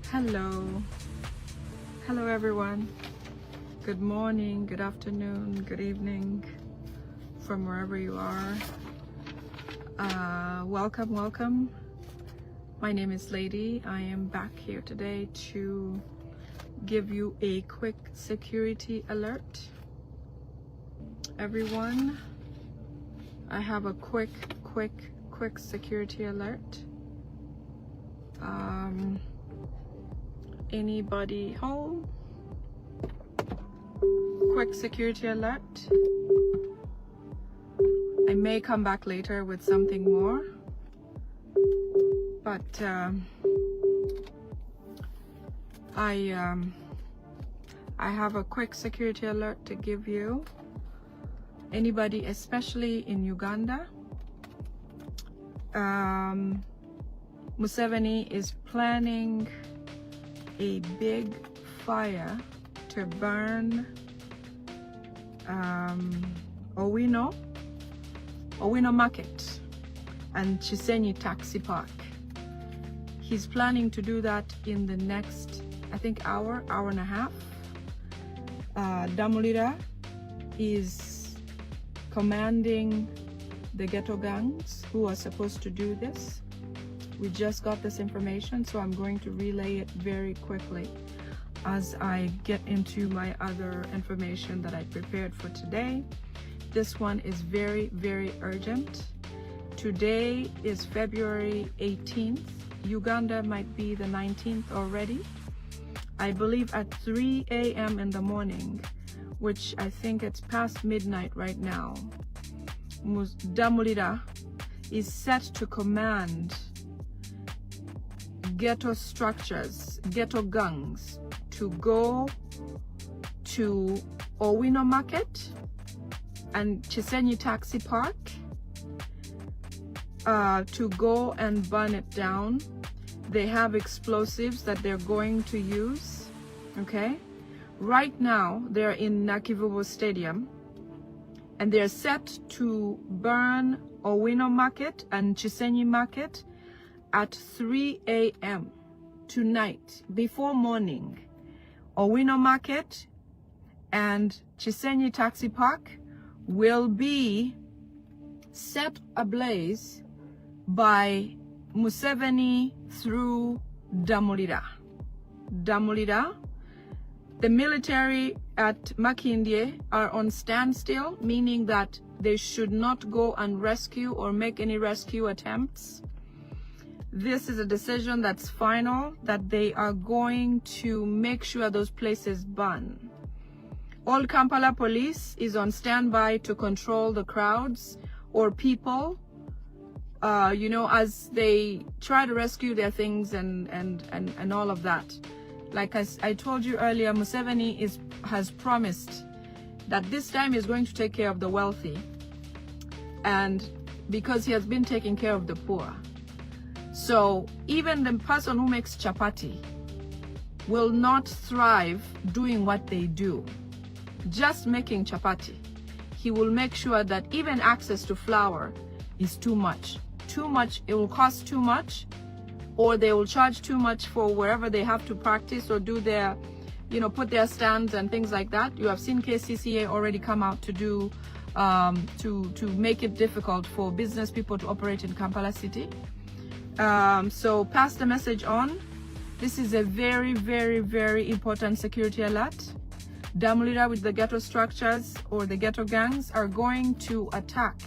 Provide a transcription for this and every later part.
Hello everyone. Good morning, good afternoon, good evening from wherever you are. Welcome. My name is Lady. I am back here today to give you a quick security alert. Everyone, I have a quick security alert. Anybody home? Quick security alert. I may come back later with something more, but I have a quick security alert to give you. Anybody, especially in Uganda, Museveni is planning a big fire to burn Owino Market and Chisenyi Taxi Park. He's planning to do that in the next, I think, hour and a half. Damulira is commanding the ghetto gangs who are supposed to do this. We just got this information, so I'm going to relay it very quickly as I get into my other information that I prepared for today. This one is very urgent. Today is February 18th. Uganda might be the 19th already. I believe at 3 a.m. in the morning, which I think it's past midnight right now, Damulira is set to command ghetto structures, ghetto gangs, to go to Owino Market and Chisenyi Taxi Park to go and burn it down. They have explosives that they're going to use, okay? Right now, they're in Nakivubo Stadium and they're set to burn Owino Market and Chisenyi Market at 3 a.m. tonight, before morning. Owino Market and Chisenyi Taxi Park will be set ablaze by Museveni through Damulira. The military at Makindye are on standstill, meaning that they should not go and rescue or make any rescue attempts. This is a decision that's final, that they are going to make sure those places burn. All Kampala police is on standby to control the crowds or people, as they try to rescue their things and all of that. Like as I told you earlier, Museveni has promised that this time he's going to take care of the wealthy, and because he has been taking care of the poor. So even the person who makes chapati will not thrive doing what they do, just making chapati. He will make sure that even access to flour is too much. It will cost too much, or they will charge too much for wherever they have to practice or do their, put their stands and things like that. You have seen KCCA already come out to do, to make it difficult for business people to operate in Kampala City. So pass the message on. This is a very important security alert. Damulira with the ghetto structures or the ghetto gangs are going to attack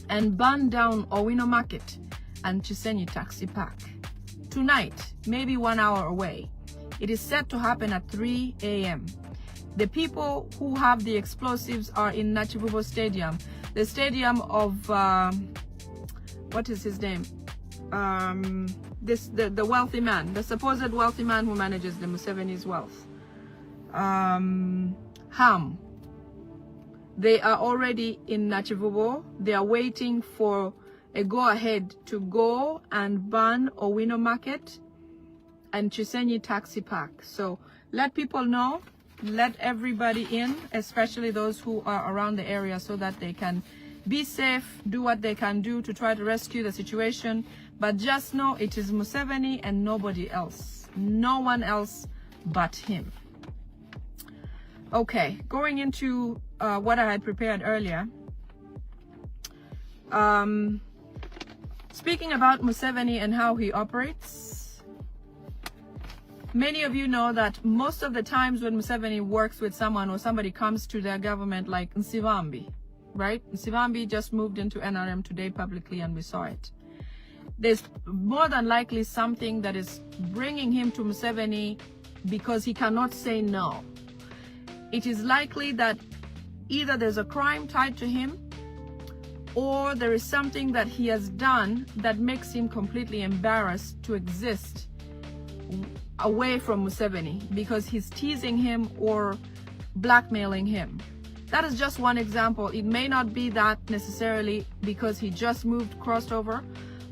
and burn down Owino Market and Chisenyi Taxi Park tonight, maybe 1 hour away. It is set to happen at 3 a.m. The people who have the explosives are in Nakivubo Stadium, the stadium of what is his name? The wealthy man, the supposed wealthy man who manages the Museveni's wealth. Ham. They are already in Nakivubo. They are waiting for a go-ahead to go and burn Owino Market and Chisenyi Taxi Park. So let people know, let everybody in, especially those who are around the area, so that they can be safe, do what they can do to try to rescue the situation, But just know it is Museveni and nobody else. No one else but him. Okay, going into what I had prepared earlier. Speaking about Museveni and how he operates, many of you know that most of the times when Museveni works with someone or somebody comes to their government, like Nsivambi, right? Nsivambi just moved into NRM today publicly and we saw it. There's more than likely something that is bringing him to Museveni because he cannot say no. It is likely that either there's a crime tied to him or there is something that he has done that makes him completely embarrassed to exist away from Museveni because he's teasing him or blackmailing him. That is just one example. It may not be that necessarily because he just moved, crossed over,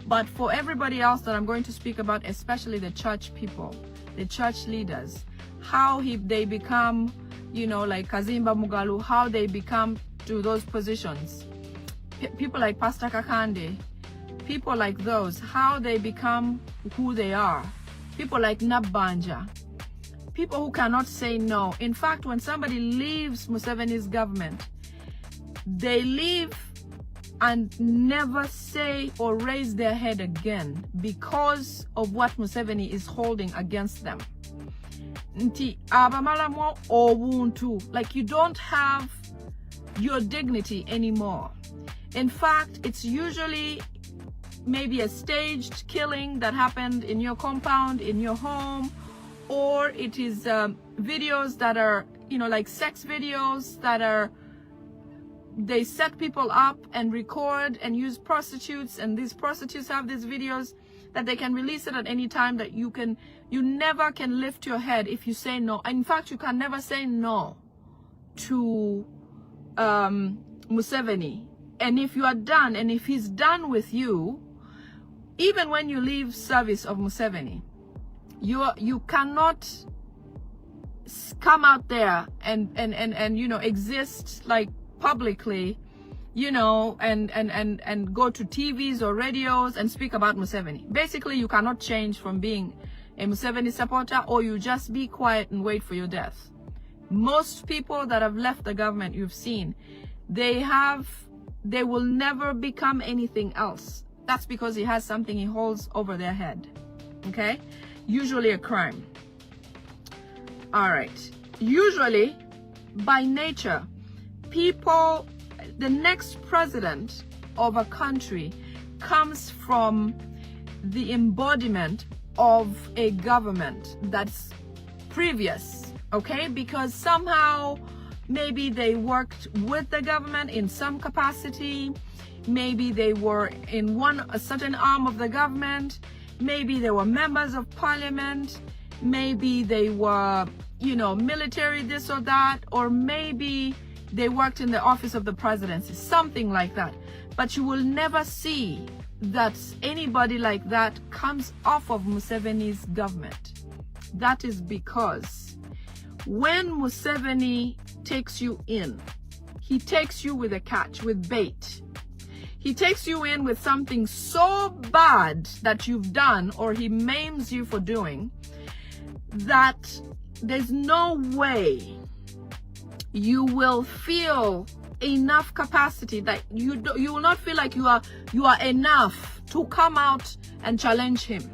but for everybody else that I'm going to speak about, especially the church people, the church leaders, how they become, you know, like Kazimba Mugalu, how they become to those positions. People like Pastor Kakande, people like those, how they become who they are. People like Nabanja, people who cannot say no. In fact, when somebody leaves Museveni's government, they leave and never say or raise their head again because of what Museveni is holding against them. Like, you don't have your dignity anymore. In fact, it's usually maybe a staged killing that happened in your compound, in your home, or it is videos that are, you know, like sex videos that are, they set people up and record and use prostitutes, and these prostitutes have these videos that they can release it at any time, that you never can lift your head if you say no. In fact, you can never say no to Museveni. And if you are done, and if he's done with you, even when you leave service of Museveni, you cannot come out there and you know, exist like publicly, you know, and go to TVs or radios and speak about Museveni. Basically, you cannot change from being a Museveni supporter, or you just be quiet and wait for your death. Most people that have left the government, you've seen, they will never become anything else. That's because he has something he holds over their head. Okay? Usually a crime. All right. Usually, by nature, people, the next president of a country comes from the embodiment of a government that's previous. Okay? Because somehow, maybe they worked with the government in some capacity. Maybe they were in a certain arm of the government. Maybe they were members of parliament. Maybe they were, you know, military, this or that. Or maybe they worked in the office of the presidency, something like that. But you will never see that anybody like that comes off of Museveni's government. That is because when Museveni takes you in, he takes you with a catch, with bait. He takes you in with something so bad that you've done, or he maims you for doing, that there's no way you will feel enough capacity, that you will not feel like you are enough to come out and challenge him.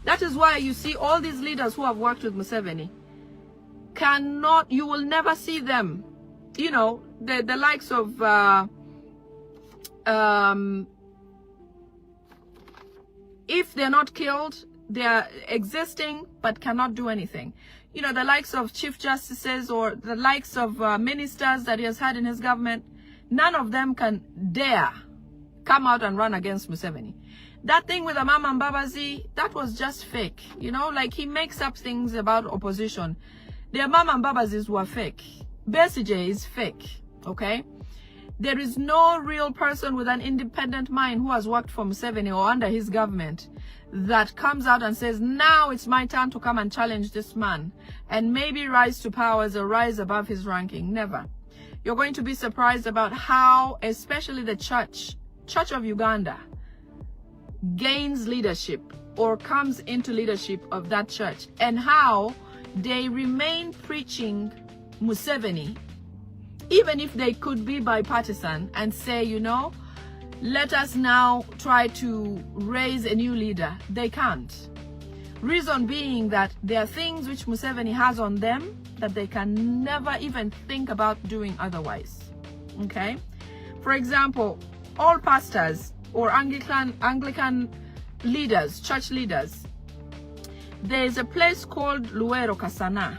That is why you see all these leaders who have worked with Museveni you will never see them, you know, the likes of if they're not killed, they're existing but cannot do anything. You know, the likes of chief justices or the likes of ministers that he has had in his government, none of them can dare come out and run against Museveni. That thing with Amama Mbabazi, that was just fake. You know, like, he makes up things about opposition. The Amama Mbabazis were fake. Besigye is fake, okay? There is no real person with an independent mind who has worked for Museveni or under his government that comes out and says, now it's my turn to come and challenge this man and maybe rise to power or rise above his ranking. Never. You're going to be surprised about how, especially the Church of Uganda, gains leadership or comes into leadership of that church, and how they remain preaching Museveni, even if they could be bipartisan and say, you know, let us now try to raise a new leader. They can't. Reason being that there are things which Museveni has on them that they can never even think about doing otherwise. Okay? For example, all pastors or Anglican leaders, church leaders, there is a place called Luero Kasana,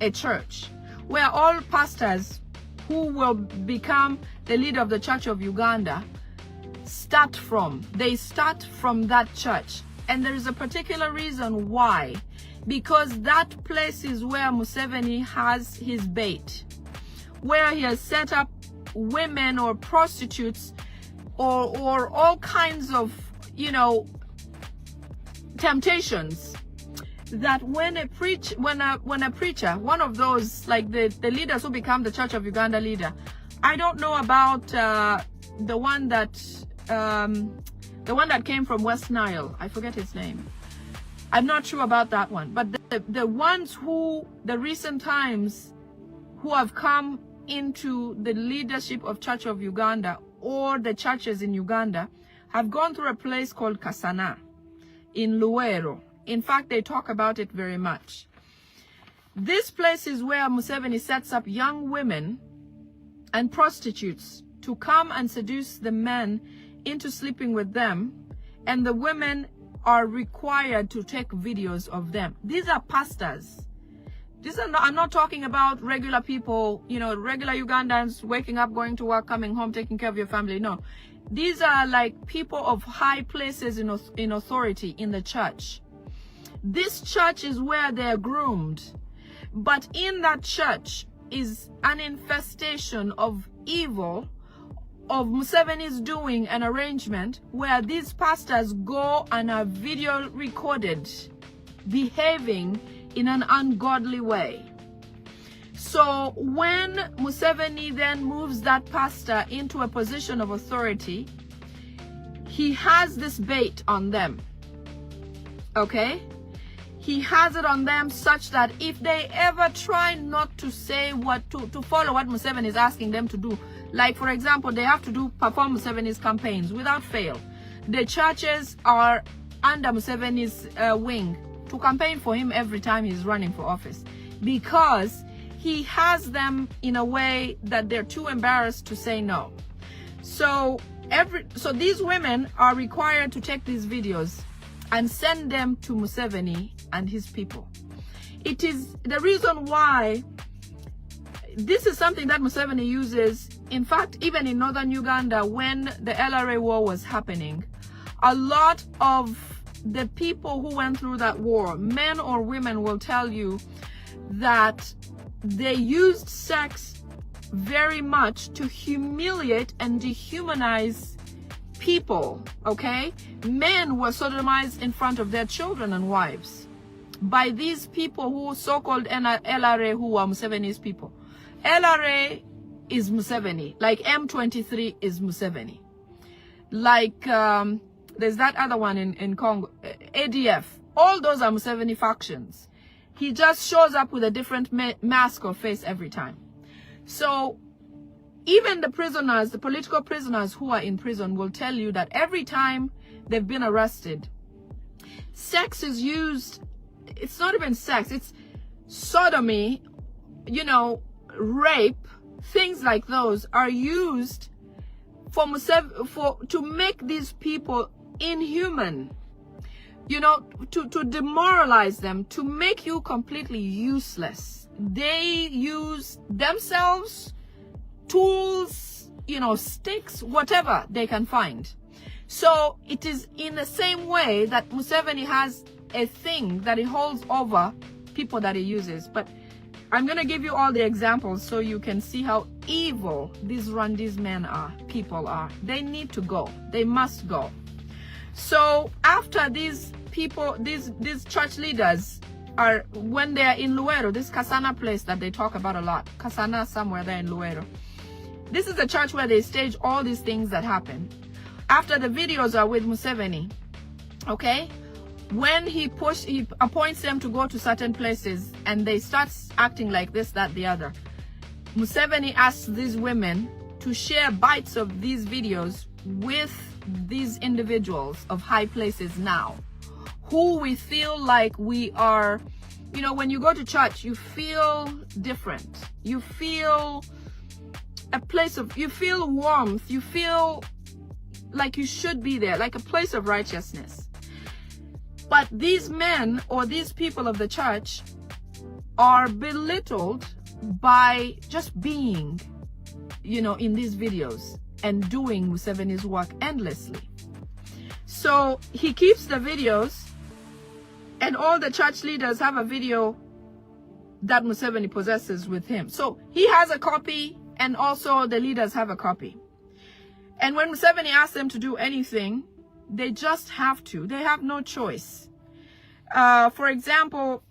a church, where all pastors who will become the leader of the Church of Uganda start from. They start from that church. And there is a particular reason why. Because that place is where Museveni has his bait, where he has set up women or prostitutes or all kinds of, you know, temptations, that when a preacher, one of those, like the leaders who become the Church of Uganda leader, I don't know about the one that came from West Nile. I forget his name. I'm not sure about that one. But the ones who, the recent times, who have come into the leadership of Church of Uganda or the churches in Uganda have gone through a place called Kasana in Luero. In fact, they talk about it very much. This place is where Museveni sets up young women and prostitutes to come and seduce the men into sleeping with them, and the women are required to take videos of them. These are pastors. These are not, I'm not talking about regular people, you know, regular Ugandans waking up, going to work, coming home, taking care of your family. No, these are like people of high places in authority in the church. This church is where they're groomed. But in that church is an infestation of evil, of Museveni's doing an arrangement where these pastors go and are video recorded behaving in an ungodly way. So when Museveni then moves that pastor into a position of authority, he has this bait on them. Okay? He has it on them such that if they ever try not to say what to follow what Museveni is asking them to do, like for example, they have to perform Museveni's campaigns without fail. The churches are under Museveni's wing to campaign for him every time he's running for office, because he has them in a way that they're too embarrassed to say no. So these women are required to take these videos and send them to Museveni and his people. It is the reason why this is something that Museveni uses. In fact, even in northern Uganda, when the LRA war was happening, a lot of the people who went through that war, men or women, will tell you that they used sex very much to humiliate and dehumanize people, okay? Men were sodomized in front of their children and wives by these people who so-called LRA, who are Museveni's people. LRA is Museveni, like M23 is Museveni. Like there's that other one in Congo, ADF. All those are Museveni factions. He just shows up with a different mask or face every time. So even the prisoners, the political prisoners who are in prison will tell you that every time they've been arrested, sex is used. It's not even sex, it's sodomy, you know, rape, things like those are used to make these people inhuman, you know, to demoralize them, to make you completely useless. They use themselves, tools, you know, sticks, whatever they can find. So it is in the same way that Museveni has a thing that he holds over people that he uses. But I'm going to give you all the examples so you can see how evil these men are, people are. They need to go. They must go. So after these people, these church leaders are, when they are in Luero, this Kasana place that they talk about a lot, Kasana somewhere there in Luero. This is the church where they stage all these things that happen. after the videos are with Museveni, okay, when he appoints them to go to certain places and they start acting like this, that, the other, Museveni asks these women to share bites of these videos with these individuals of high places now, who we feel like we are, you know, when you go to church, you feel different. You feel a place of, you feel warmth. You feel like you should be there, like a place of righteousness. But these men or these people of the church are belittled by just being, you know, in these videos and doing Museveni's work endlessly. So he keeps the videos, and all the church leaders have a video that Museveni possesses with him. So he has a copy, and also the leaders have a copy. And when Museveni asks them to do anything, they just have to. They have no choice. For example,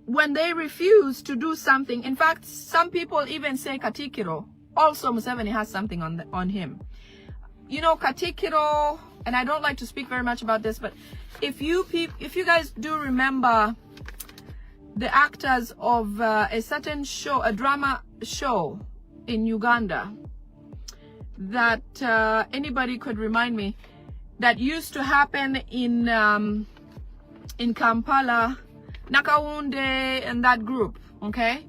when they refuse to do something, in fact, some people even say Katikiro, also Museveni has something on him. You know, Katikiro, and I don't like to speak very much about this, but if you guys do remember the actors of a certain show, a drama show in Uganda, that anybody could remind me, that used to happen in Kampala, Nakawunde and that group, okay,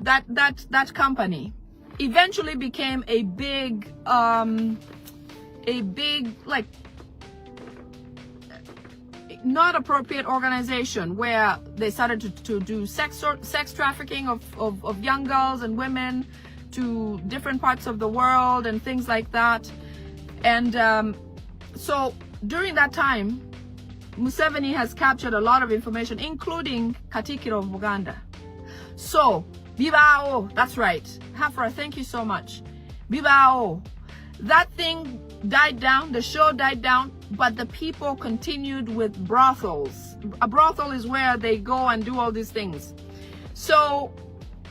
that company eventually became a big like not appropriate organization, where they started to do sex trafficking of young girls and women to different parts of the world and things like that. And so during that time, Museveni has captured a lot of information, including Katikiro of Uganda. So, Bibao, that's right. Hafra, thank you so much. Bibao, that thing died down, the show died down, but the people continued with brothels. A brothel is where they go and do all these things. So,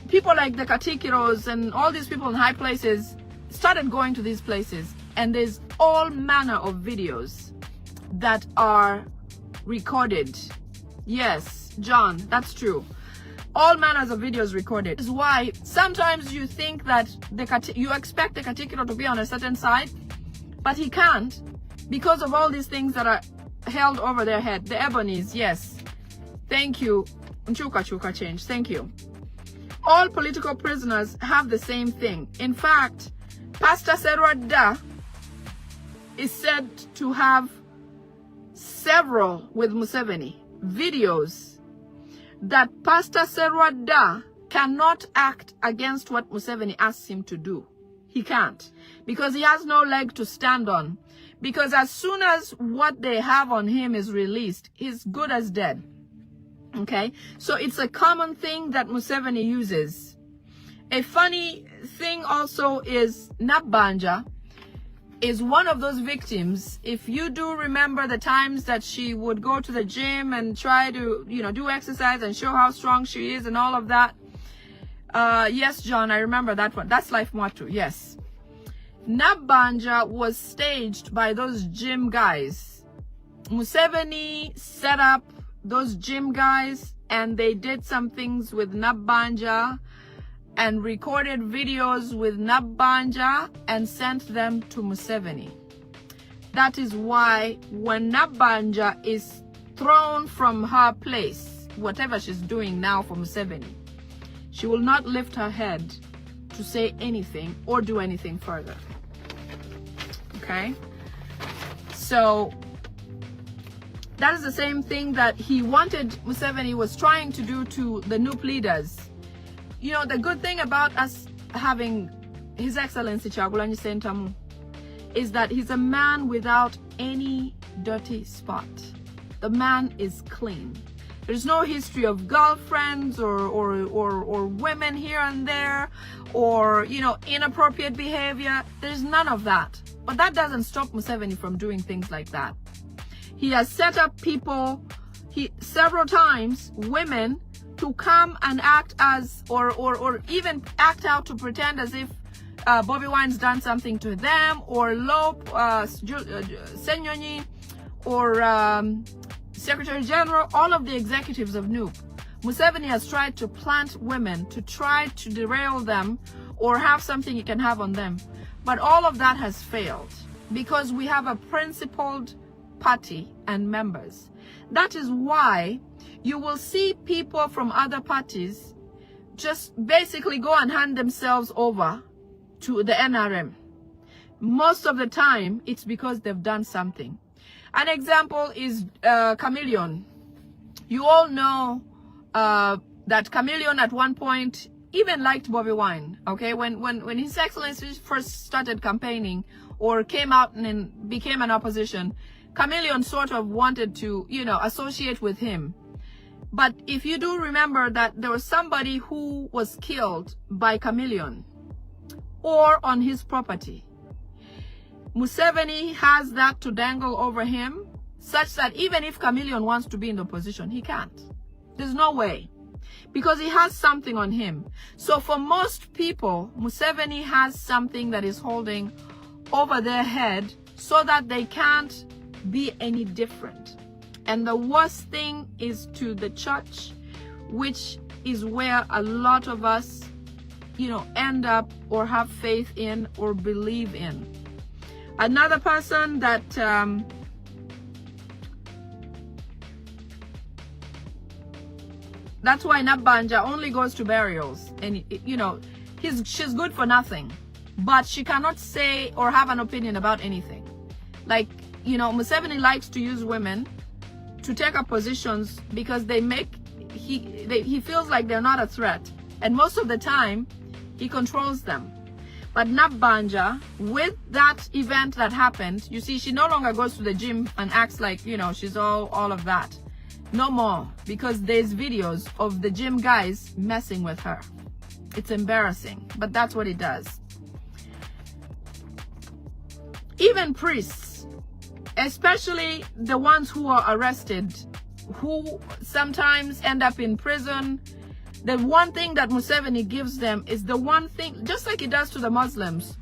people like the Katikiros and all these people in high places started going to these places, and there's all manner of videos that are recorded. Yes, John, that's true. All manners of videos recorded. This is why sometimes you think that you expect the Katikiro to be on a certain side, but he can't, because of all these things that are held over their head. The ebonies, yes. Thank you. Chuka change. Thank you. All political prisoners have the same thing. In fact, Pastor Serwada is said to have several with Museveni videos that Pastor Serwada cannot act against what Museveni asks him to do. He can't, because he has no leg to stand on. Because as soon as what they have on him is released, he's good as dead. Okay, so it's a common thing that Museveni uses. A funny thing also is Nabanja is one of those victims. If you do remember the times that she would go to the gym and try to, you know, do exercise and show how strong she is and all of that. Yes, John, I remember that one. That's Life Mwatu, yes. Nabanja was staged by those gym guys. Museveni set up those gym guys, and they did some things with Nabanja and recorded videos with Nabanja and sent them to Museveni. That is why when Nabanja is thrown from her place, whatever she's doing now for Museveni, she will not lift her head to say anything or do anything further. Okay? So that is the same thing that he wanted, Museveni was trying to do to the NUP leaders. You know, the good thing about us having His Excellency Kyagulanyi Ssentamu is that he's a man without any dirty spot. The man is clean. There's no history of girlfriends or women here and there, or, you know, inappropriate behavior. There's none of that. But that doesn't stop Museveni from doing things like that. He has set up people, several times, women, to come and act as, or even act out to pretend as if Bobby Wine's done something to them, or Lope, Senyonyi, or Secretary General, all of the executives of NUP. Museveni has tried to plant women to try to derail them or have something he can have on them. But all of that has failed because we have a principled party and members. That is why you will see people from other parties just basically go and hand themselves over to the NRM. Most of the time, it's because they've done something. An example is Chameleon. You all know that Chameleon at one point even liked Bobby Wine. Okay, when His Excellency first started campaigning or came out and became an opposition, Chameleon sort of wanted to, you know, associate with him. But if you do remember that there was somebody who was killed by Chameleon or on his property, Museveni has that to dangle over him, such that even if Chameleon wants to be in the opposition, he can't. There's no way, because he has something on him. So for most people, Museveni has something that is holding over their head so that they can't be any different. And the worst thing is to the church, which is where a lot of us, you know, end up or have faith in or believe in. Another person that that's why Nabanja only goes to burials, and you know, she's good for nothing, but she cannot say or have an opinion about anything. Like, you know, Museveni likes to use women to take up positions because he feels like they're not a threat, and most of the time he controls them. But Nabanja, with that event that happened, you see, she no longer goes to the gym and acts like, you know, she's all of that. No more, because there's videos of the gym guys messing with her. It's embarrassing, but that's what it does. Even priests, especially the ones who are arrested, who sometimes end up in prison, the one thing that Museveni gives them is the one thing, just like he does to the Muslims,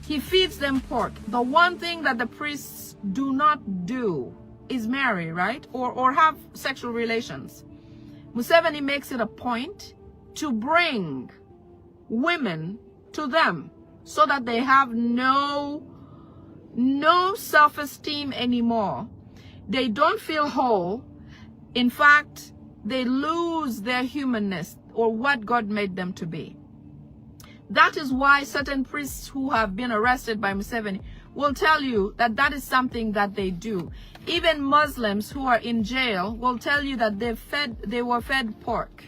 he feeds them pork. The one thing that the priests do not do is marry, right? Or have sexual relations. Museveni makes it a point to bring women to them so that they have no self-esteem anymore. They don't feel whole. In fact, they lose their humanness or what God made them to be. That is why certain priests who have been arrested by Museveni will tell you that that is something that they do. Even Muslims who are in jail will tell you that they were fed pork,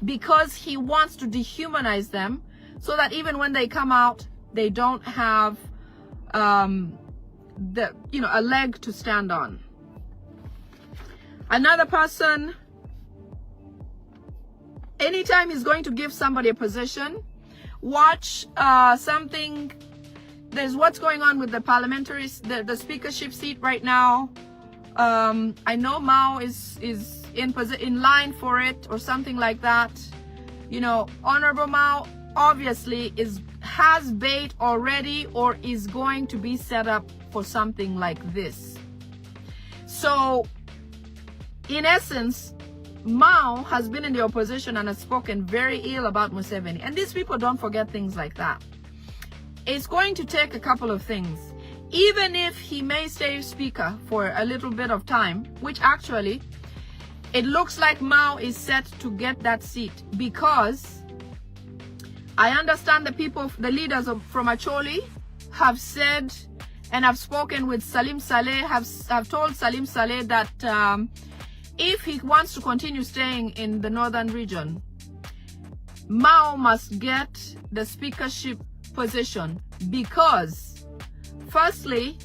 because he wants to dehumanize them so that even when they come out, they don't have a leg to stand on. Another person, anytime he's going to give somebody a position, watch something. There's what's going on with the the speakership seat right now. I know Mao is in line for it or something like that. You know, Honorable Mao obviously has bait already or is going to be set up for something like this. So, in essence, Mao has been in the opposition and has spoken very ill about Museveni. And these people don't forget things like that. It's going to take a couple of things. Even if he may stay speaker for a little bit of time, which actually, it looks like Mao is set to get that seat, because I understand the leaders from Acholi have said and have spoken with Salim Saleh, have told Salim Saleh that if he wants to continue staying in the northern region, Mao must get the speakership position, because firstly,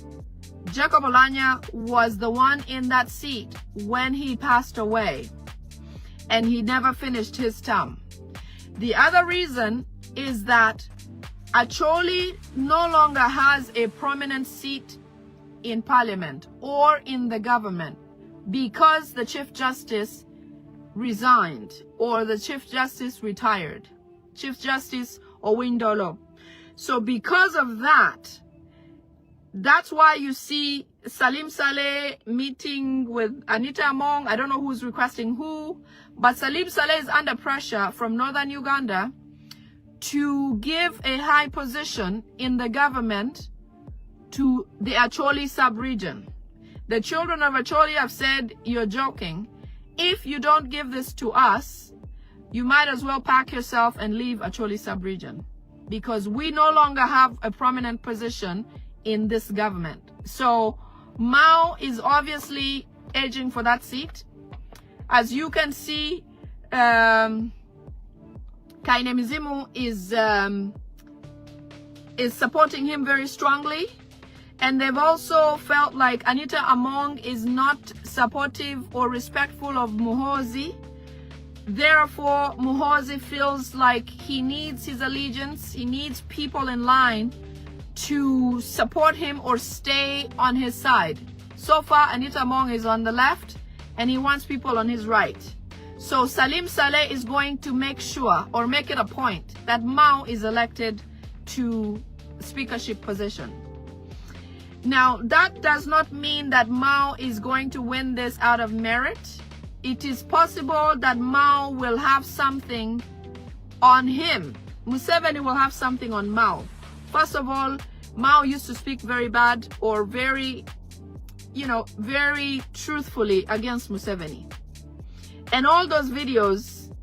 Jacob Olanya was the one in that seat when he passed away, and he never finished his term. The other reason is that Acholi no longer has a prominent seat in parliament or in the government, because the Chief Justice resigned, or the Chief Justice retired, Chief Justice Owindolo. So because of that, that's why you see Salim Saleh meeting with Anita Among. I don't know who's requesting who, but Salim Saleh is under pressure from northern Uganda to give a high position in the government to the Acholi sub-region. The children of Acholi have said, you're joking. If you don't give this to us, you might as well pack yourself and leave Acholi sub-region, because we no longer have a prominent position in this government. So Mao is obviously edging for that seat. As you can see, Kaine Mizimu is supporting him very strongly. And they've also felt like Anita Among is not supportive or respectful of Muhoozi. Therefore, Muhoozi feels like he needs his allegiance. He needs people in line to support him or stay on his side. So far, Anita Among is on the left and he wants people on his right. So Salim Saleh is going to make sure or make it a point that Mao is elected to speakership position. Now, that does not mean that Mao is going to win this out of merit. It is possible that Mao will have something on him. Museveni will have something on Mao. First of all, Mao used to speak very bad or very truthfully against Museveni. And all those videos,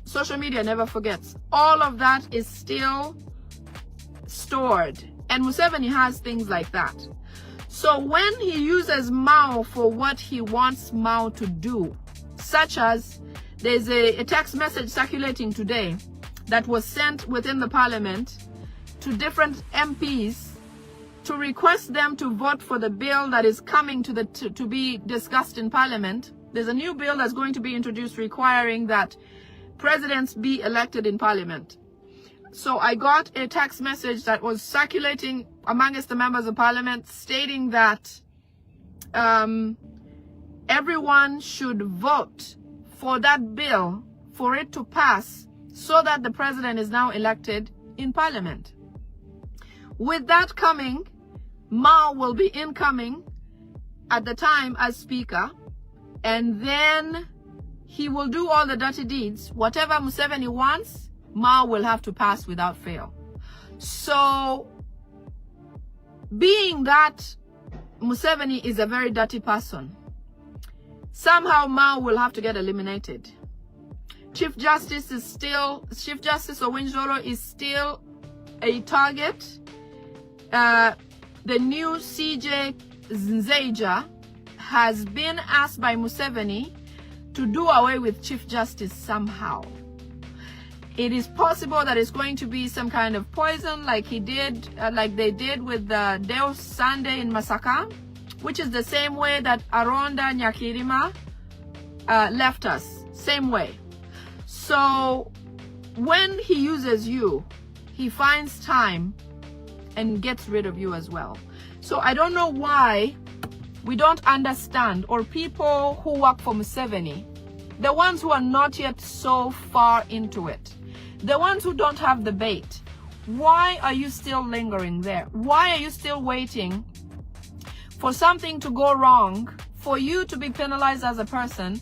social media never forgets. All of that is still stored. And Museveni has things like that. So when he uses Mao for what he wants Mao to do, such as there's a text message circulating today that was sent within the parliament to different MPs to request them to vote for the bill that is coming to be discussed in parliament. There's a new bill that's going to be introduced requiring that presidents be elected in parliament. So I got a text message that was circulating amongst the members of parliament stating that everyone should vote for that bill for it to pass so that the president is now elected in parliament. With that coming, Mao will be incoming at the time as speaker, and then he will do all the dirty deeds. Whatever Museveni wants, Mao will have to pass without fail. So, being that Museveni is a very dirty person, somehow Mao will have to get eliminated. Chief Justice Owinjolo is still a target. The new CJ Nzeja has been asked by Museveni to do away with Chief Justice somehow. It is possible that it's going to be some kind of poison like they did with the Deus Sunday in Masaka, which is the same way that Aronda Nyakirima left us. Same way. So when he uses you, he finds time and gets rid of you as well. So I don't know why we don't understand, or people who work for Museveni, the ones who are not yet so far into it, the ones who don't have the bait, why are you still lingering there? Why are you still waiting for something to go wrong for you to be penalized as a person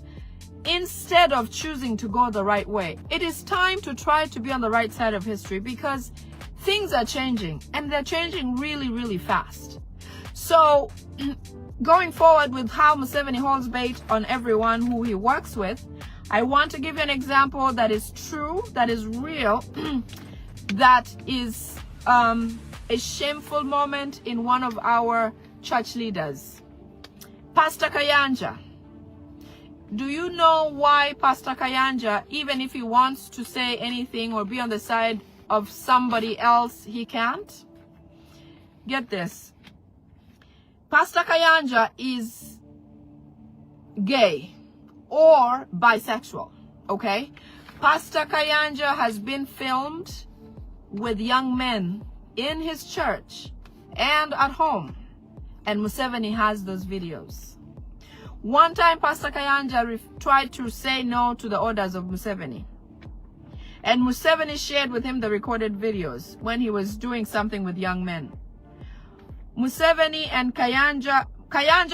instead of choosing to go the right way? It is time to try to be on the right side of history, because things are changing and they're changing really, really fast. So going forward with how Museveni holds bait on everyone who he works with, I want to give you an example that is true, that is real, that is a shameful moment in one of our church leaders. Pastor Kayanja. Do you know why Pastor Kayanja, even if he wants to say anything or be on the side of somebody else, he can't? Get this. Pastor Kayanja is gay or bisexual, okay? Pastor Kayanja has been filmed with young men in his church and at home, and Museveni has those videos. One time, Pastor Kayanja tried to say no to the orders of Museveni. And Museveni shared with him the recorded videos when he was doing something with young men. Museveni and Kayanja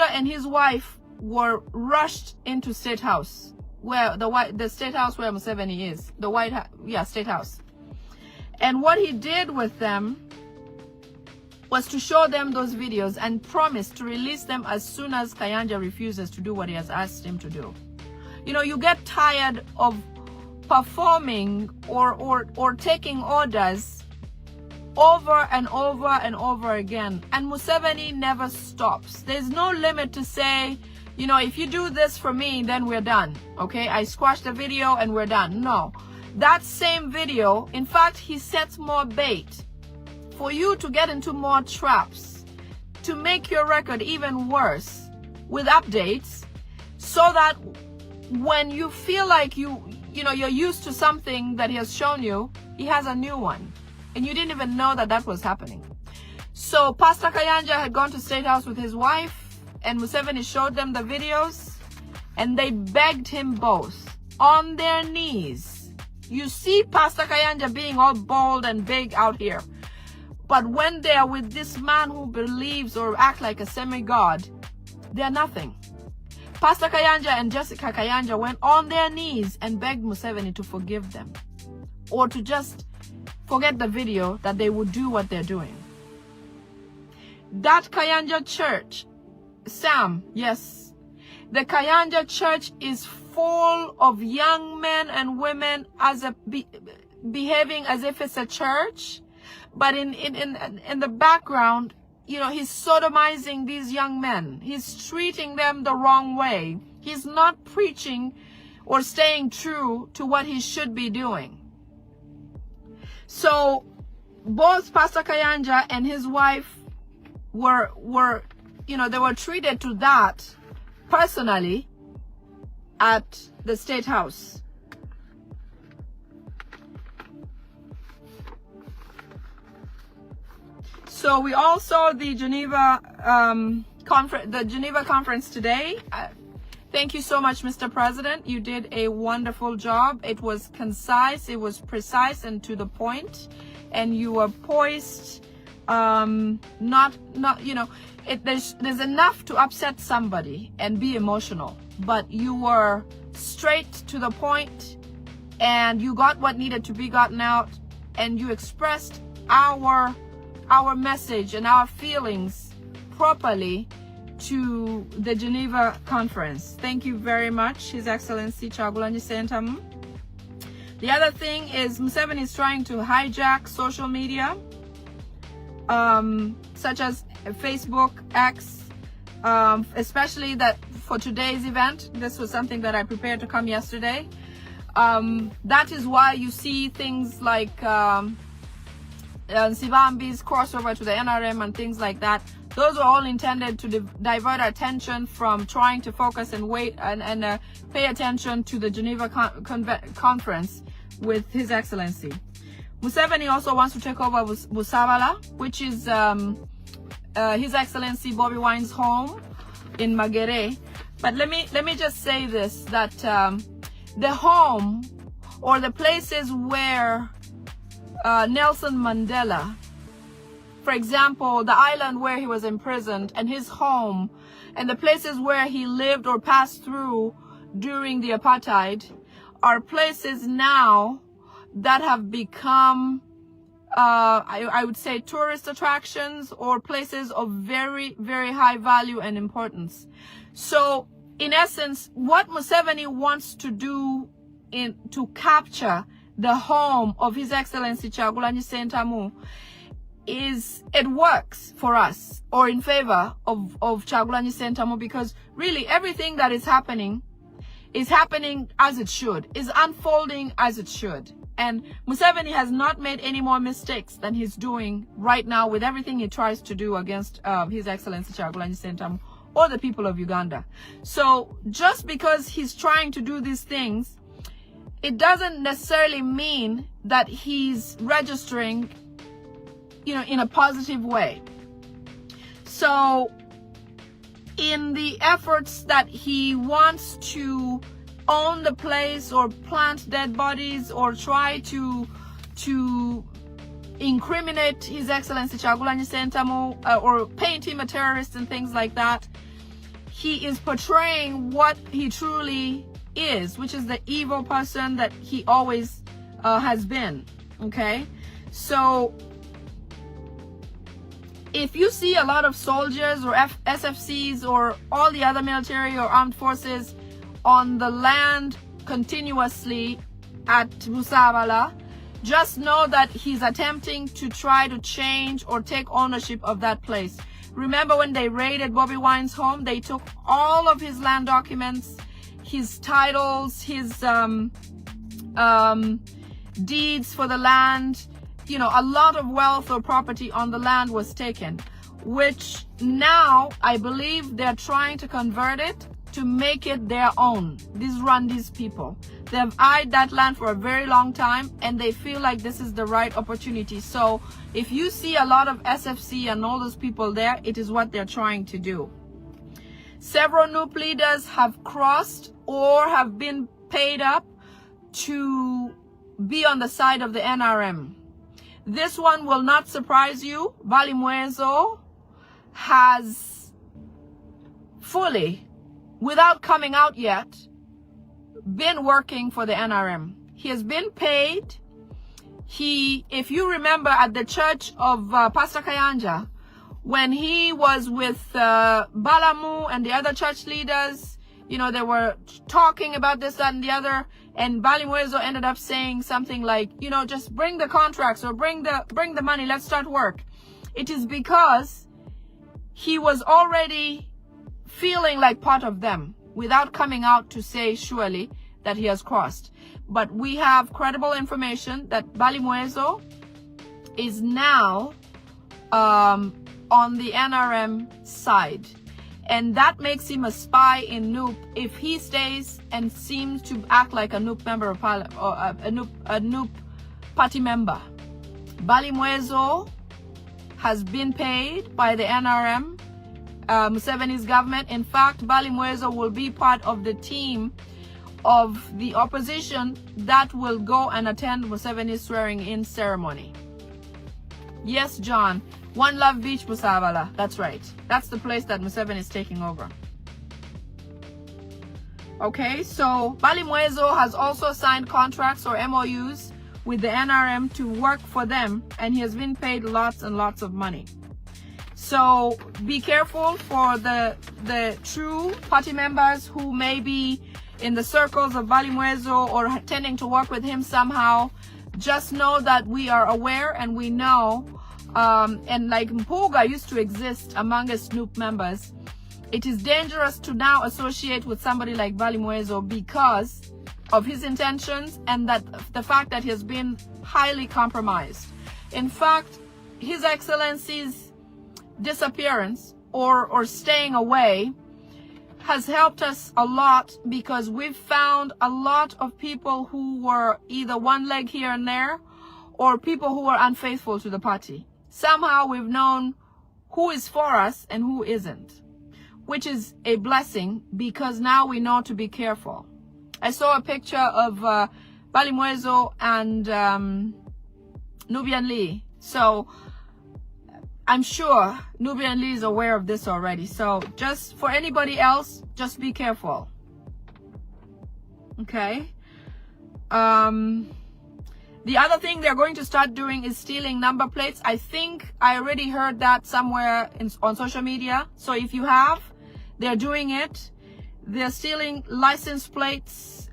and his wife were rushed into State House, where the State House where Museveni is, State House. And what he did with them was to show them those videos and promised to release them as soon as Kayanja refuses to do what he has asked him to do. You know, you get tired of performing or taking orders over and over and over again, and Museveni never stops. There's no limit to say, you know, if you do this for me, then we're done. Okay, I squash the video and we're done. No, that same video, in fact, he sets more bait for you to get into more traps, to make your record even worse with updates, so that when you feel like you're used to something that he has shown you, he has a new one, and you didn't even know that was happening. So Pastor Kayanja had gone to State House with his wife, and Museveni showed them the videos, and they begged him both on their knees. You see Pastor Kayanja being all bold and big out here, but when they are with this man who believes or act like a semi-god, they're nothing. Pastor Kayanja and Jessica Kayanja went on their knees and begged Museveni to forgive them, or to just forget the video, that they would do what they're doing. That Kayanja church, Sam, yes, the Kayanja church is full of young men and women behaving as if it's a church, but in the background, you know, he's sodomizing these young men. He's treating them the wrong way. He's not preaching or staying true to what he should be doing. So both Pastor Kayanja and his wife were they were treated to that personally at the State House. So we all saw the Geneva conference today. Thank you so much, Mr. President. You did a wonderful job. It was concise, it was precise and to the point, and you were poised. There's enough to upset somebody and be emotional, but you were straight to the point, and you got what needed to be gotten out, and you expressed our message and our feelings properly to the Geneva conference. Thank you very much, His Excellency Kyagulanyi Ssentamu. The other thing is Museveni is trying to hijack social media, such as Facebook, X, especially that for today's event. This was something that I prepared to come yesterday. That is why you see things like Sibambi's crossover to the NRM and things like that. Those are all intended to divert our attention from trying to focus and wait and pay attention to the Geneva conference with His Excellency. Museveni also wants to take over Busabala, which is His Excellency Bobi Wine's home in Magere. But let me just say this, that the home or the places where Nelson Mandela, for example, the island where he was imprisoned and his home, and the places where he lived or passed through during the apartheid, are places now that have become, I would say, tourist attractions or places of very, very high value and importance. So, in essence, what Museveni wants to do to capture the home of His Excellency Kyagulanyi Ssentamu it works for us, or in favor of Kyagulanyi Ssentamu, because really everything that is happening as it should, is unfolding as it should. And Museveni has not made any more mistakes than he's doing right now with everything he tries to do against His Excellency Kyagulanyi Ssentamu or the people of Uganda. So just because he's trying to do these things, it doesn't necessarily mean that he's registering, in a positive way. So in the efforts that he wants to own the place or plant dead bodies or try to incriminate His Excellency Kyagulanyi Ssentamu or paint him a terrorist and things like that. He is portraying what he truly is, which is the evil person that he always has been. Okay, so if you see a lot of soldiers or SFCs or all the other military or armed forces on the land continuously at Busabala, just know that he's attempting to try to change or take ownership of that place. Remember when they raided Bobi Wine's home, they took all of his land documents, his titles, his deeds for the land. You know, a lot of wealth or property on the land was taken, which now I believe they're trying to convert it to make it their own. These Rwandese people, they've eyed that land for a very long time and they feel like this is the right opportunity. So if you see a lot of SFC and all those people there, it is what they're trying to do. Several NUP leaders have crossed or have been paid up to be on the side of the NRM. This one will not surprise you. Balimwezo has fully, without coming out yet, been working for the NRM. He has been paid. If you remember at the church of Pastor Kayanja, when he was with Balamu and the other church leaders, you know, they were talking about this, that, and the other, and Balimwezo ended up saying something like, you know, just bring the contracts or bring the money, let's start work. It is because he was already feeling like part of them without coming out to say surely that he has crossed. But we have credible information that Balimwezo is now on the NRM side. And that makes him a spy in NUP if he stays and seems to act like a NUP member of parliament or a NUP party member. Balimwezo has been paid by the NRM, Museveni's government. In fact, Balimwezo will be part of the team of the opposition that will go and attend Museveni's swearing-in ceremony. Yes, John. One Love Beach, Busabala. That's right. That's the place that Museveni is taking over. Okay, so Balimwezo has also signed contracts or MOUs with the NRM to work for them, and he has been paid lots and lots of money. So be careful for the true party members who may be in the circles of Balimwezo or tending to work with him somehow. Just know that we are aware and we know. And like Mpuga used to exist among us Snoop members, it is dangerous to now associate with somebody like Balimwezo because of his intentions and that the fact that he has been highly compromised. In fact, His Excellency's disappearance or staying away has helped us a lot because we've found a lot of people who were either one leg here and there or people who were unfaithful to the party. Somehow we've known who is for us and who isn't, which is a blessing because now we know to be careful. I saw a picture of Balimwezo and Nubian Lee. So I'm sure Nubian Lee is aware of this already. So just for anybody else, just be careful. Okay. The other thing they're going to start doing is stealing number plates. I think I already heard that somewhere on social media. So if you have, they're doing it. They're stealing license plates.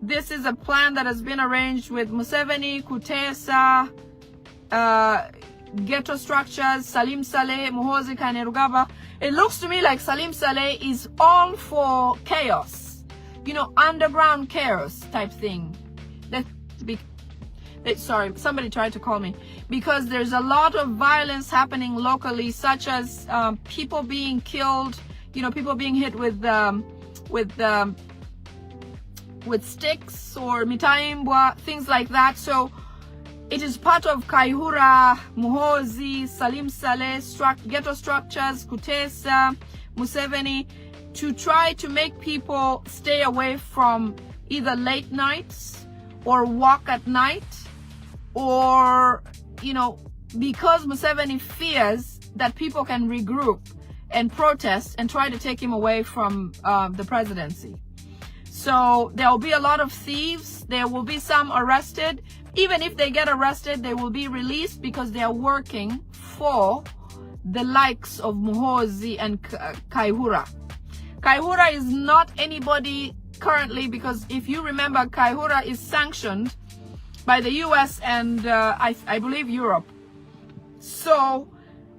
This is a plan that has been arranged with Museveni, Kutesa, Ghetto Structures, Salim Saleh, Muhoozi Kainerugaba. It looks to me like Salim Saleh is all for chaos. You know, underground chaos type thing. Sorry, somebody tried to call me. Because there's a lot of violence happening locally, such as people being killed, you know, people being hit with sticks or mitaimbwa, things like that. So it is part of Kaihura, Muhoozi, Salim Saleh, Ghetto Structures, Kutesa, Museveni. to try to make people stay away from either late nights or walk at night, or, because Museveni fears that people can regroup and protest and try to take him away from the presidency. So there will be a lot of thieves. There will be some arrested. Even if they get arrested, they will be released because they are working for the likes of Muhoozi and Kaihura. Kaihura is not anybody currently, because if you remember, Kaihura is sanctioned by the US and I believe Europe. So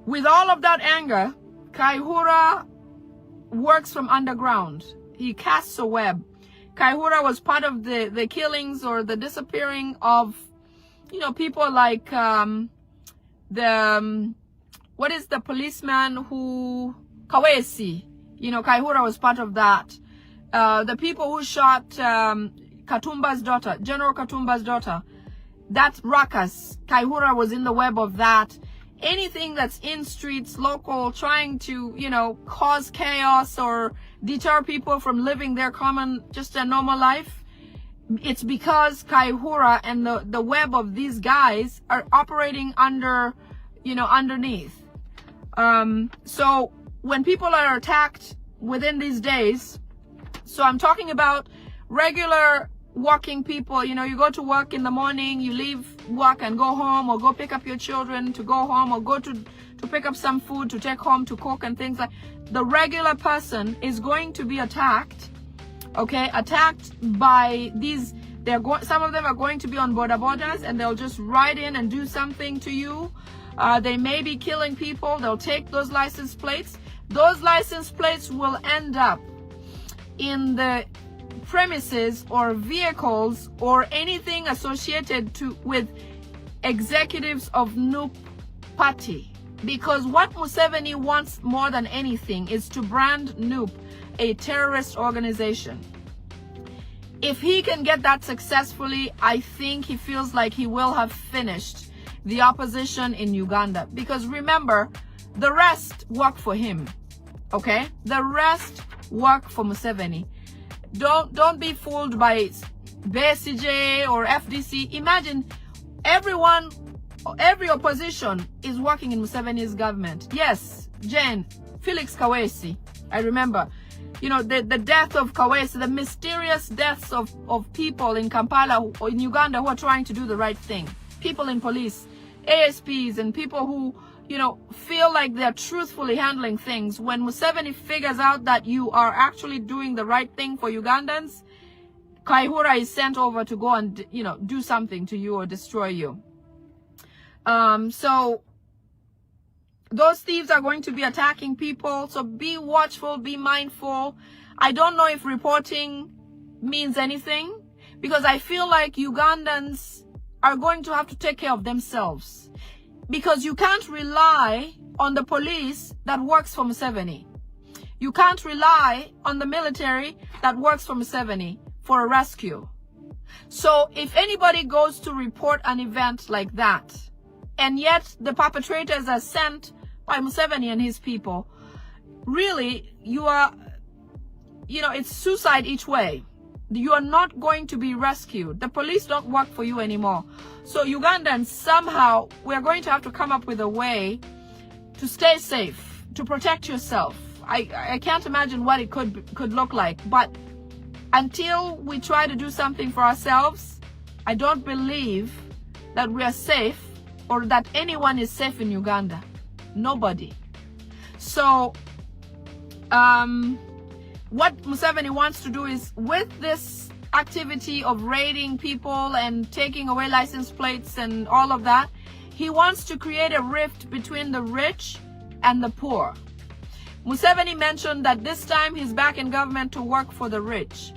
with all of that anger, Kaihura works from underground. He casts a web. Kaihura was part of the killings or the disappearing of, people like what is the policeman who, Kawesi, Kaihura was part of that. The people who shot Katumba's daughter, General Katumba's daughter, that ruckus, Kaihura was in the web of that. Anything that's in streets, local, trying to, cause chaos or deter people from living their just a normal life, it's because Kaihura and the web of these guys are operating underneath. So when people are attacked within these days, so I'm talking about regular working people, you go to work in the morning, you leave work and go home, or go pick up your children to go home, or go to pick up some food to take home to cook and things like. The regular person is going to be attacked, okay? Attacked by these, some of them are going to be on borders, and they'll just ride in and do something to you. They may be killing people. They'll take those license plates. Those license plates will end up in the premises or vehicles or anything associated with executives of NUP party. Because what Museveni wants more than anything is to brand NUP a terrorist organization. If he can get that successfully, I think he feels like he will have finished the opposition in Uganda. Because remember, the rest work for him, okay? The rest work for Museveni. Don't be fooled by BSJ or FDC. Imagine every opposition is working in Museveni's government. Yes, Jane, Felix Kawesi, I remember. The death of Kawesi, the mysterious deaths of people in Kampala or in Uganda who are trying to do the right thing. People in police, ASPs, and people who, feel like they're truthfully handling things. When Museveni figures out that you are actually doing the right thing for Ugandans, Kaihura is sent over to go and, do something to you or destroy you. So those thieves are going to be attacking people. So be watchful, be mindful. I don't know if reporting means anything, because I feel like Ugandans are going to have to take care of themselves. Because you can't rely on the police that works for Museveni. You can't rely on the military that works for Museveni for a rescue. So if anybody goes to report an event like that, and yet the perpetrators are sent by Museveni and his people, really, you are, it's suicide each way. You are not going to be rescued. The police don't work for you anymore. So Ugandans, somehow, we're going to have to come up with a way to stay safe, to protect yourself. I can't imagine what it could look like. But until we try to do something for ourselves, I don't believe that we are safe or that anyone is safe in Uganda. Nobody. So, what Museveni wants to do is, with this activity of raiding people and taking away license plates and all of that, he wants to create a rift between the rich and the poor. Museveni mentioned that this time he's back in government to work for the rich.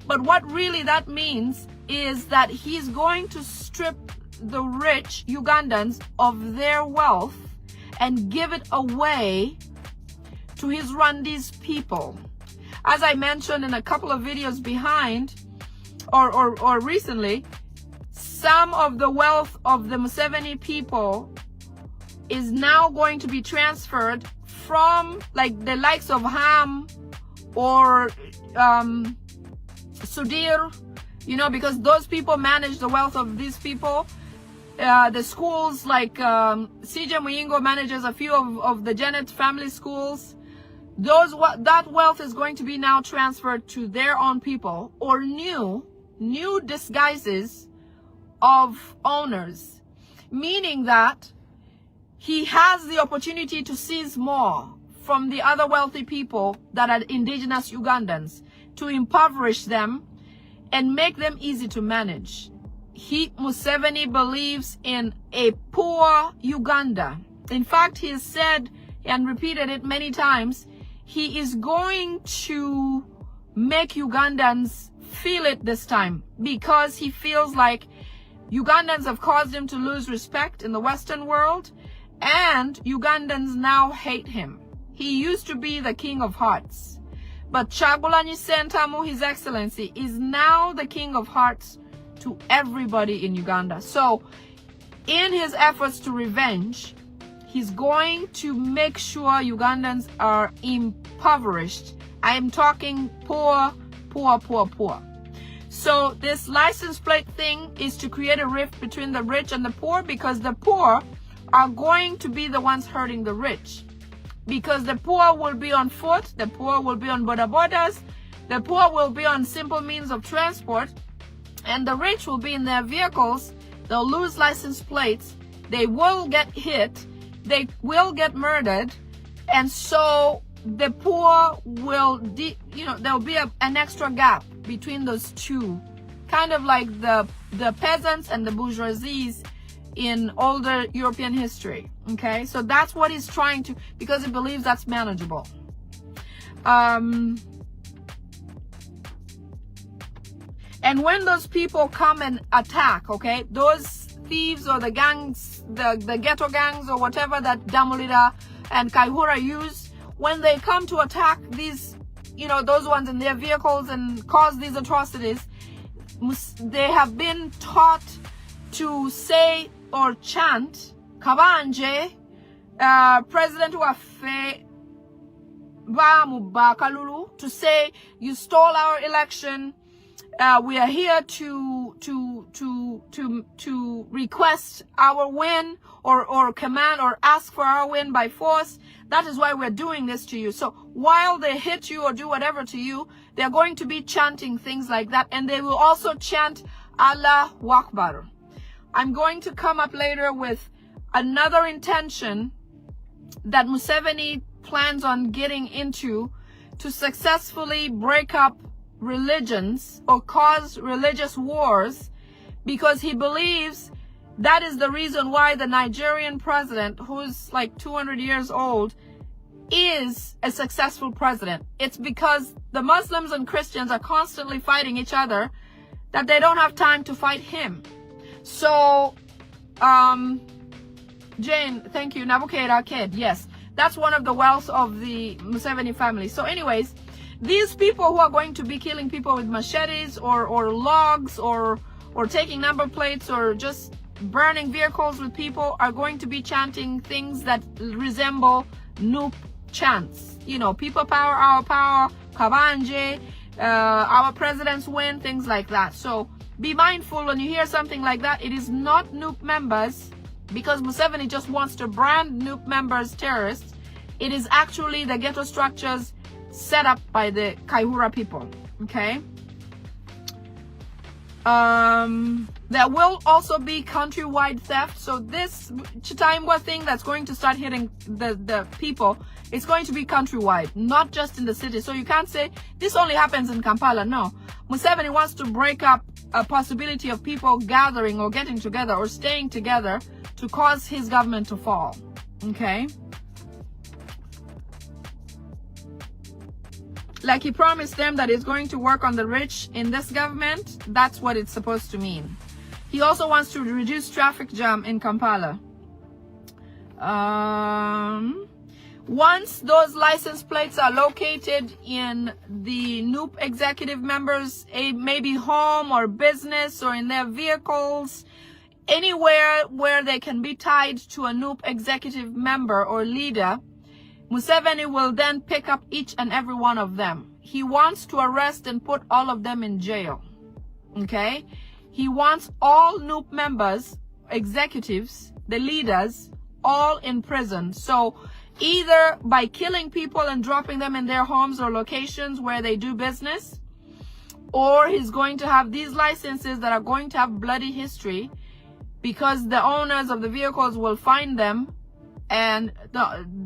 But what really that means is that he's going to strip the rich Ugandans of their wealth and give it away to his Rwandese people. As I mentioned in a couple of videos behind, or recently, some of the wealth of the Museveni people is now going to be transferred from, like, the likes of Ham or Sudir, you know, because those people manage the wealth of these people. The schools like CJ Muyingo manages a few of the Janet family schools. That wealth is going to be now transferred to their own people, or new disguises of owners, meaning that he has the opportunity to seize more from the other wealthy people that are indigenous Ugandans, to impoverish them and make them easy to manage. Museveni believes in a poor Uganda. In fact, he has said and repeated it many times, he is going to make Ugandans feel it this time, because he feels like Ugandans have caused him to lose respect in the Western world, and Ugandans now hate him. He used to be the King of Hearts, but Kyagulanyi Ssentamu, His Excellency, is now the King of Hearts to everybody in Uganda. So in his efforts to revenge, he's going to make sure Ugandans are impoverished. I am talking poor. So this license plate thing is to create a rift between the rich and the poor, because the poor are going to be the ones hurting the rich. Because the poor will be on foot, the poor will be on border borders, the poor will be on simple means of transport, and the rich will be in their vehicles. They'll lose license plates, they will get hit, they will get murdered, and so the poor will, there'll be an extra gap between those two, kind of like the peasants and the bourgeoisies in older European history. Okay, so that's what he's trying to, because he believes that's manageable. And when those people come and attack, okay, those thieves or the gangs, the ghetto gangs or whatever that Damulira and Kaihura use, when they come to attack these, those ones in their vehicles and cause these atrocities, they have been taught to say or chant, Kabanje, President Wafe, Bamubakalulu, to say, you stole our election. We are here to request our win, or command or ask for our win by force. That is why we're doing this to you. So while they hit you or do whatever to you, they're going to be chanting things like that, and they will also chant Allah Akbar. I'm going to come up later with another intention that Museveni plans on getting into to successfully break up religions or cause religious wars, because he believes that is the reason why the Nigerian president, who's like 200 years old, is a successful president. It's because the Muslims and Christians are constantly fighting each other that they don't have time to fight him. So Jane, thank you. Nabukeda Ked, yes, that's one of the wealth of the Museveni family. So anyways, these people who are going to be killing people with machetes or logs or taking number plates or just burning vehicles with people are going to be chanting things that resemble Nup chants. People power, our power, Kabanje, our presidents win, things like that. So be mindful when you hear something like that. It is not Nup members, because Museveni just wants to brand Nup members terrorists. It is actually the ghetto structures set up by the Kaihura people. Okay. There will also be countrywide theft. So this Chitaimbwa thing that's going to start hitting the people, it's going to be countrywide, not just in the city. So you can't say this only happens in Kampala. No, Museveni wants to break up a possibility of people gathering or getting together or staying together to cause his government to fall. Okay. Like he promised them that he's going to work on the rich in this government. That's what it's supposed to mean. He also wants to reduce traffic jam in Kampala. Once those license plates are located in the Nup executive members, maybe home or business or in their vehicles, anywhere where they can be tied to a Nup executive member or leader, Museveni will then pick up each and every one of them. he wants to arrest and put all of them in jail. Okay? He wants all NUP members, executives, the leaders, all in prison. So either by killing people and dropping them in their homes or locations where they do business, or he's going to have these licenses that are going to have bloody history because the owners of the vehicles will find them and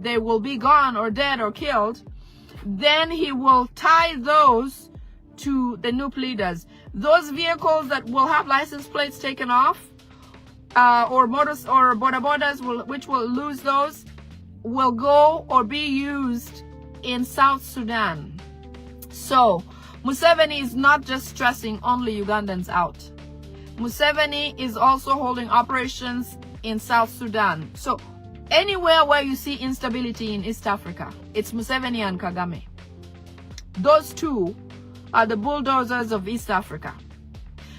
they will be gone or dead or killed. Then he will tie those to the NUP leaders. Those vehicles that will have license plates taken off, or motors or border borders which will lose those, will go or be used in South Sudan. So Museveni is not just stressing only Ugandans out. Museveni is also holding operations in South Sudan. So anywhere where you see instability in East Africa, it's Museveni and Kagame. Those two are the bulldozers of East Africa.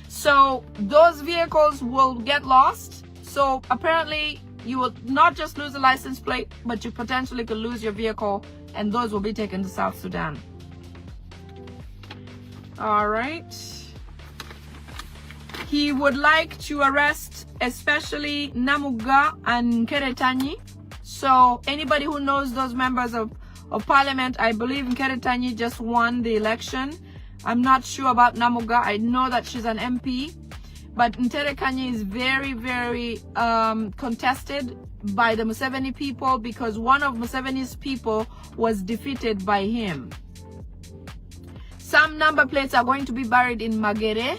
So those vehicles will get lost. So apparently you will not just lose a license plate, but you potentially could lose your vehicle, and those will be taken to South Sudan. All right. He would like to arrest especially Namuga and Keretanyi. So anybody who knows those members of parliament, I believe Keretanyi just won the election. I'm not sure about Namuga. I know that she's an MP. But Nterekanyi is very, very contested by the Museveni people because one of Museveni's people was defeated by him. Some number plates are going to be buried in Magere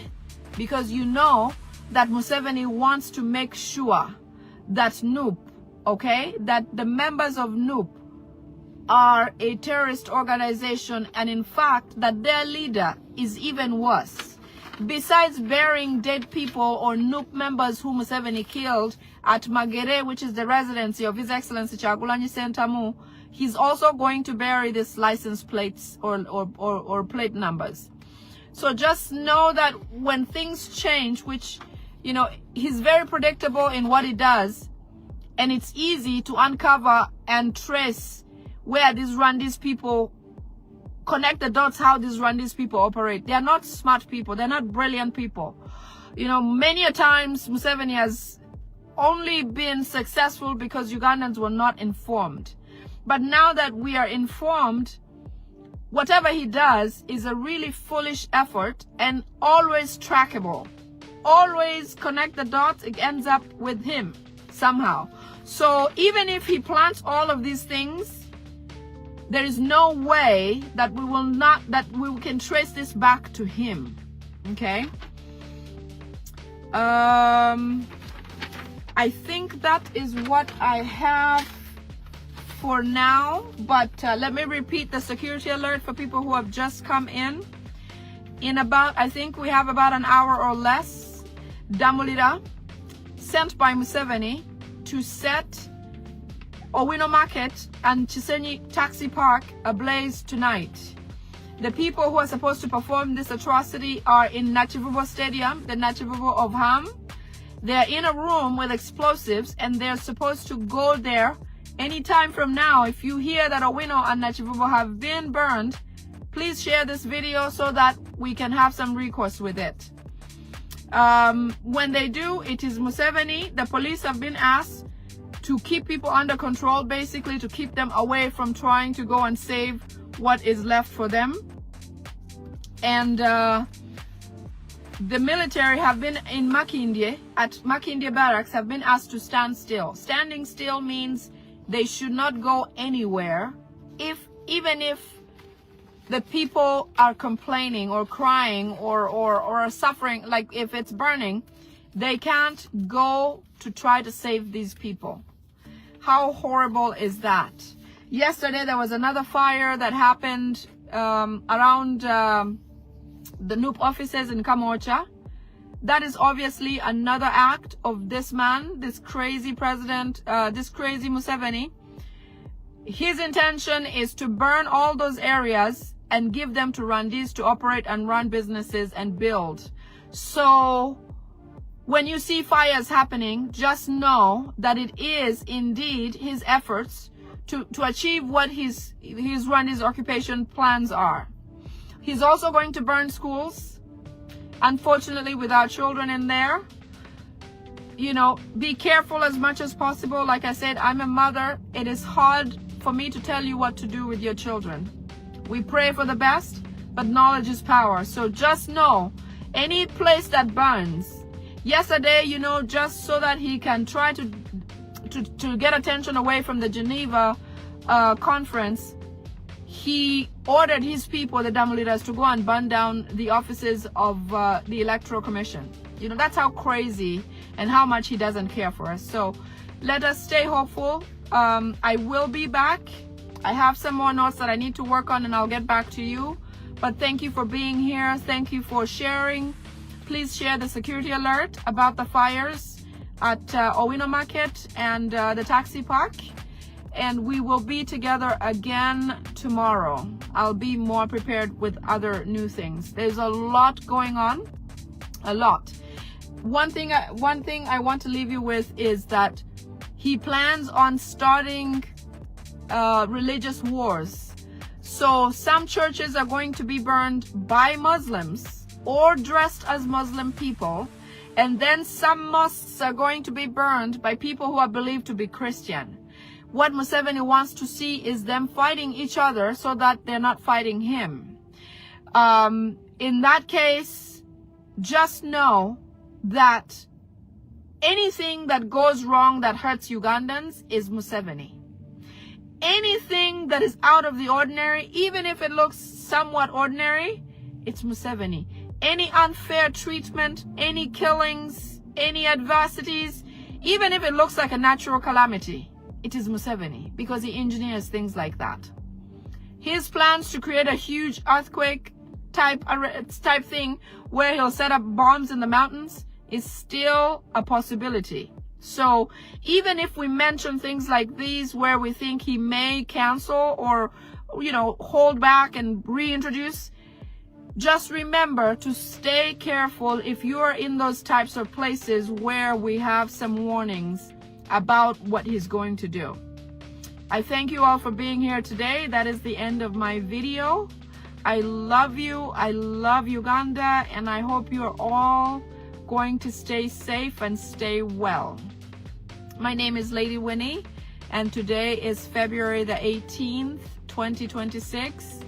because you know that Museveni wants to make sure that NUP, okay, that the members of NUP are a terrorist organization, and in fact that their leader is even worse. Besides burying dead people or NUP members who Museveni killed at Magere, which is the residency of His Excellency Kyagulanyi Ssentamu, he's also going to bury these license plates or plate numbers. So just know that when things change, which, you know, he's very predictable in what he does, and it's easy to uncover and trace where these Rwandese people, connect the dots, how these Rwandese people operate. They are not smart people. They're not brilliant people. You know, many a times Museveni has only been successful because Ugandans were not informed. But now that we are informed, whatever he does is a really foolish effort and always trackable. Always connect the dots, it ends up with him somehow. So even if he plants all of these things, there is no way that we can trace this back to him. Okay? I think that is what I have for now, but let me repeat the security alert for people who have just come in. In about, I think we have about an hour or less, Damulira, sent by Museveni to set Owino Market and Chisenyi Taxi Park ablaze tonight. The people who are supposed to perform this atrocity are in Nachivubo Stadium, the Nachivubo of Ham. They're in a room with explosives and they're supposed to go there anytime from now. If you hear that Owino and Nachivubo have been burned, please share this video so that we can have some recourse with it. When they do, it is Museveni. The police have been asked to keep people under control, basically to keep them away from trying to go and save what is left for them. And the military have been in Makindye, at Makindye barracks, have been asked to stand still. Standing still means they should not go anywhere. Even if the people are complaining or crying or suffering, like if it's burning, they can't go to try to save these people. How horrible is that? Yesterday there was another fire that happened around the NUP offices in Kamocha. That is obviously another act of this man, this crazy president, this crazy Museveni. His intention is to burn all those areas and give them to Rwandese to operate and run businesses and build. So when you see fires happening, just know that it is indeed his efforts to achieve what his Rwandese occupation plans are. He's also going to burn schools, unfortunately, without children in there. You know, be careful as much as possible. Like I said, I'm a mother. It is hard for me to tell you what to do with your children. We pray for the best, but knowledge is power. So just know, any place that burns, yesterday, you know, just so that he can try to get attention away from the Geneva conference, he ordered his people, the dam leaders, to go and burn down the offices of the Electoral Commission. You know, that's how crazy and how much he doesn't care for us. So let us stay hopeful. I will be back. I have some more notes that I need to work on, and I'll get back to you. But thank you for being here. Thank you for sharing. Please share the security alert about the fires at Owino Market and the taxi park. And we will be together again tomorrow. I'll be more prepared with other new things. There's a lot going on, a lot. One thing I want to leave you with is that he plans on starting religious wars. So some churches are going to be burned by Muslims or dressed as Muslim people, and then some mosques are going to be burned by people who are believed to be Christian. What Museveni wants to see is them fighting each other so that they're not fighting him. In that case, just know that anything that goes wrong that hurts Ugandans is Museveni. Anything that is out of the ordinary, even if it looks somewhat ordinary, it's Museveni. Any unfair treatment, any killings, any adversities, even if it looks like a natural calamity, it is Museveni, because he engineers things like that. His plans to create a huge earthquake type thing where he'll set up bombs in the mountains is still a possibility. So even if we mention things like these where we think he may cancel or, you know, hold back and reintroduce, just remember to stay careful if you are in those types of places where we have some warnings about what he's going to do. I thank you all for being here today. That is the end of my video. I love you. I love Uganda, and I hope you're all going to stay safe and stay well. My name is Lady Winnie, and today is February the 18th, 2026.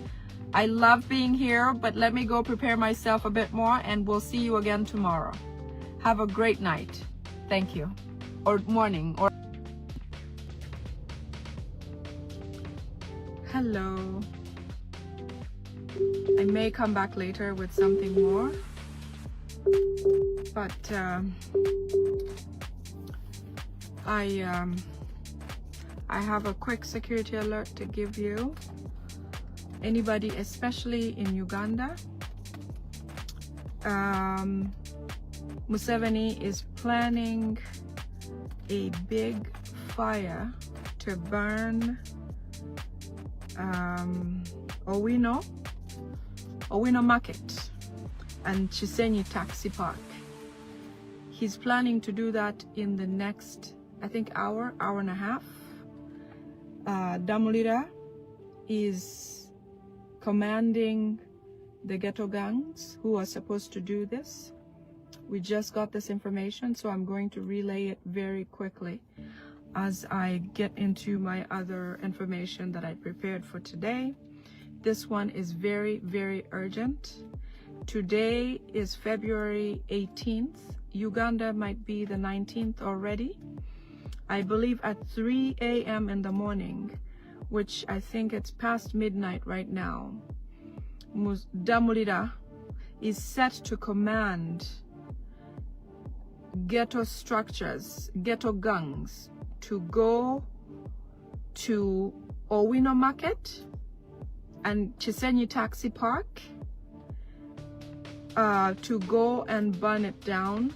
I love being here, but let me go prepare myself a bit more, and we'll see you again tomorrow. Have a great night. Thank you. Or morning. Or hello. I may come back later with something more, but I have a quick security alert to give you. Anybody, especially in Uganda, Museveni is planning a big fire to burn Owino Market and Chisenyi Taxi Park. He's planning to do that in the next, I think, hour and a half. Damulira is commanding the ghetto gangs who are supposed to do this. We just got this information, so I'm going to relay it very quickly as I get into my other information that I prepared for today. This one is very, very urgent. Today is February 18th. Uganda might be the 19th already. I believe at 3 a.m. in the morning, which I think it's past midnight right now, Damulira is set to command ghetto structures, ghetto gangs, to go to Owino Market and Chisenyi Taxi Park to go and burn it down.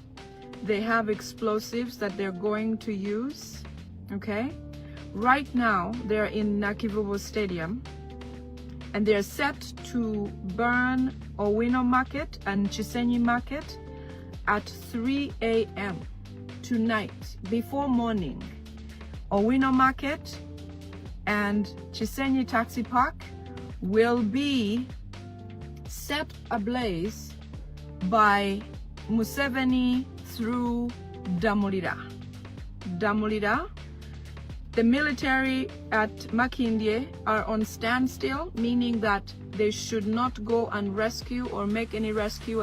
They have explosives that they're going to use, okay? Right now, they're in Nakivubo Stadium, and they're set to burn Owino Market and Chisenyi Market at 3 a.m. tonight, before morning. Owino Market and Chisenyi Taxi Park will be set ablaze by Museveni through Damulira. The military at Makindye are on standstill, meaning that they should not go and rescue or make any rescue